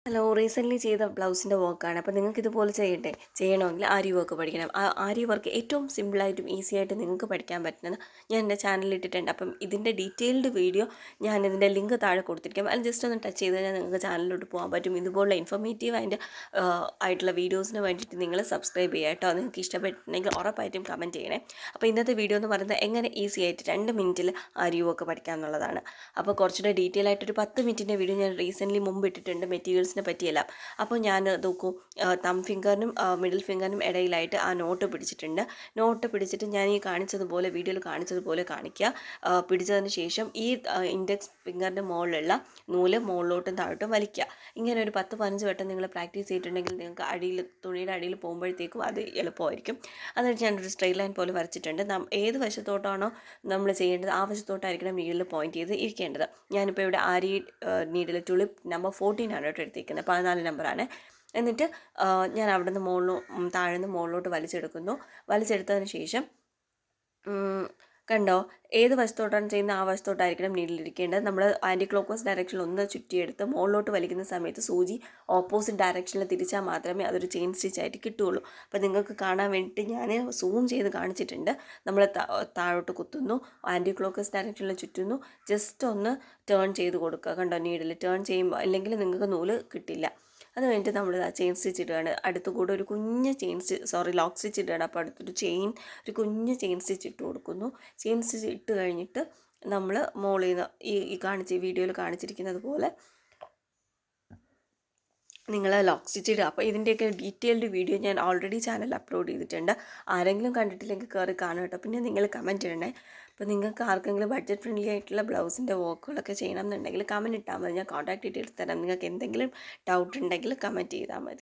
Hello, recently ചെയ്ത ബ്ലൗസിൻ്റെ വർക്കാണ്. അപ്പോൾ നിങ്ങൾക്ക് ഇതുപോലെ ചെയ്യണമെങ്കിൽ ആരി വർക്ക് പഠിക്കണം. ആരി വർക്ക് ഏറ്റവും സിമ്പിളായിട്ടും ഈസി ആയിട്ട് നിങ്ങൾക്ക് പഠിക്കാൻ പറ്റുന്നത് ഞാൻ എൻ്റെ ചാനലിൽ ഇട്ടിട്ടുണ്ട്. അപ്പം ഇതിൻ്റെ ഡീറ്റെയിൽഡ് വീഡിയോ ഞാൻ ഇതിൻ്റെ ലിങ്ക് താഴെ കൊടുത്തിരിക്കാം. അത് ജസ്റ്റ് ഒന്ന് ടച്ച് ചെയ്ത് കഴിഞ്ഞാൽ നിങ്ങൾക്ക് ചാനലിലോട്ട് പോകാൻ പറ്റും. ഇതുപോലുള്ള ഇൻഫോർമേറ്റീവ് ആയിട്ടുള്ള വീഡിയോസിന് വേണ്ടിയിട്ട് നിങ്ങൾ സബ്സ്ക്രൈബ് ചെയ്യുക കേട്ടോ. നിങ്ങൾക്ക് ഇഷ്ടപ്പെട്ടിട്ടുണ്ടെങ്കിൽ ഉറപ്പായിട്ടും കമൻറ്റ് ചെയ്യണേ. അപ്പോൾ ഇന്നത്തെ വീഡിയോ എന്ന് പറയുന്നത് എങ്ങനെ ഈസി ആയിട്ട് 2 മിനിറ്റിൽ ആരി വർക്ക് പഠിക്കാം എന്നുള്ളതാണ്. അപ്പോൾ കുറച്ചുകൂടെ ഡീറ്റെയിൽ ആയിട്ടൊരു 10 മിനിറ്റിൻ്റെ വീഡിയോ ഞാൻ റീസെൻ്റ്ലി മുമ്പ് ഇട്ടിട്ടുണ്ട് മെറ്റീരിയൽസിനെ പറ്റിയല്ല. അപ്പോൾ ഞാൻ നോക്കൂ, തം ഫിംഗറിനും മിഡിൽ ഫിംഗറിനും ഇടയിലായിട്ട് ആ നോട്ട് പിടിച്ചിട്ടുണ്ട്. നോട്ട് പിടിച്ചിട്ട് ഞാൻ ഈ കാണിച്ചതുപോലെ വീഡിയോയിൽ കാണിച്ചതുപോലെ കാണിക്കുക. പിടിച്ചതിന് ശേഷം ഈ ഇൻഡെക്സ് ഫിംഗറിൻ്റെ മുകളിലുള്ള നൂല് മുകളിലോട്ടും താഴോട്ടും വലിക്കുക. ഇങ്ങനെ ഒരു 10-15 വട്ടം നിങ്ങൾ പ്രാക്ടീസ് ചെയ്തിട്ടുണ്ടെങ്കിൽ നിങ്ങൾക്ക് തുണിയുടെ അടിയിൽ പോകുമ്പോഴത്തേക്കും അത് എളുപ്പമായിരിക്കും. എന്നിട്ട് ഞാനൊരു സ്ട്രെയിറ്റ് ലൈൻ പോലെ വരച്ചിട്ടുണ്ട്. ഏത് വശത്തോട്ടാണോ നമ്മൾ ചെയ്യേണ്ടത് ആ വശത്തോട്ടായിരിക്കണം നീഡിൽ പോയിന്റ് ചെയ്ത് ഇരിക്കേണ്ടത്. ഞാനിപ്പോൾ ഇവിടെ ആരി നീഡിൽ ടുളിപ്പ് നമ്പർ 14 ആണ് കേട്ടോ എടുത്തിരിക്കുന്നത്, 14 നമ്പറാണ്. എന്നിട്ട് ഞാൻ അവിടെ നിന്ന് താഴെ നിന്ന് മുകളിലോട്ട് വലിച്ചെടുത്തതിന് ശേഷം കണ്ടോ, ഏത് വശത്തോട്ടാണ് ചെയ്യുന്നത് ആ വശത്തോട്ടായിരിക്കണം നീഡിലിരിക്കേണ്ടത്. നമ്മൾ ആൻറ്റി ക്ലോക്ക് വൈസ് ഡയറക്ഷനിൽ ഒന്ന് ചുറ്റിയെടുത്ത് മുകളിലോട്ട് വലിക്കുന്ന സമയത്ത് സൂചി ഓപ്പോസിറ്റ് ഡയറക്ഷനിൽ തിരിച്ചാൽ മാത്രമേ അതൊരു ചെയിൻ സ്റ്റിച്ച് ആയിട്ട് കിട്ടുകയുള്ളൂ. അപ്പോൾ നിങ്ങൾക്ക് കാണാൻ വേണ്ടിയിട്ട് ഞാൻ സൂം ചെയ്ത് കാണിച്ചിട്ടുണ്ട്. നമ്മൾ താഴോട്ട് കുത്തുന്നു, ആൻറ്റി ക്ലോക്ക് വൈസ് ഡയറക്ഷനിൽ ചുറ്റുന്നു, ജസ്റ്റ് ഒന്ന് ടേൺ ചെയ്ത് കൊടുക്കുക. കണ്ടോ, നീഡിൽ ടേൺ ചെയ്യുമ്പോൾ അല്ലെങ്കിൽ നിങ്ങൾക്ക് നൂല് കിട്ടില്ല. അത് കഴിഞ്ഞിട്ട് നമ്മൾ ചെയിൻ സ്റ്റിച്ച് ഇടുകയാണ്. അടുത്തുകൂടെ ഒരു കുഞ്ഞ് ലോക്ക് സ്റ്റിച്ച് ഇടുകയാണ്. അപ്പോൾ ഒരു കുഞ്ഞ് ചെയിൻ സ്റ്റിച്ച് ഇട്ട് കൊടുക്കുന്നു. ചെയിൻ സ്റ്റിച്ച് ഇട്ട് കഴിഞ്ഞിട്ട് നമ്മൾ മുകളിൽ നിന്ന് ഈ വീഡിയോയിൽ കാണിച്ചിരിക്കുന്നത് പോലെ നിങ്ങൾ ലോക്ക് സ്റ്റിച്ച് ഇടുക. അപ്പോൾ ഇതിൻ്റെയൊക്കെ ഡീറ്റെയിൽഡ് വീഡിയോ ഞാൻ ഓൾറെഡി ചാനൽ അപ്ലോഡ് ചെയ്തിട്ടുണ്ട്. ആരെങ്കിലും കണ്ടിട്ടില്ലെങ്കിൽ കയറി കാണുക കേട്ടോ. പിന്നെ നിങ്ങൾ കമൻറ്റ് ഇടണേ. അപ്പോൾ നിങ്ങൾക്ക് ആർക്കെങ്കിലും ബഡ്ജറ്റ് ഫ്രണ്ട്ലി ആയിട്ടുള്ള ബ്ലൗസിൻ്റെ വർക്കുകളൊക്കെ ചെയ്യണം എന്നുണ്ടെങ്കിൽ കമൻറ്റ് ഇട്ടാൽ മതി. ഞാൻ കോൺടാക്ട് ഡീറ്റെയിൽസ് തരാം. നിങ്ങൾക്ക് എന്തെങ്കിലും ഡൗട്ട് ഉണ്ടെങ്കിൽ കമൻറ്റ് ചെയ്താൽ മതി.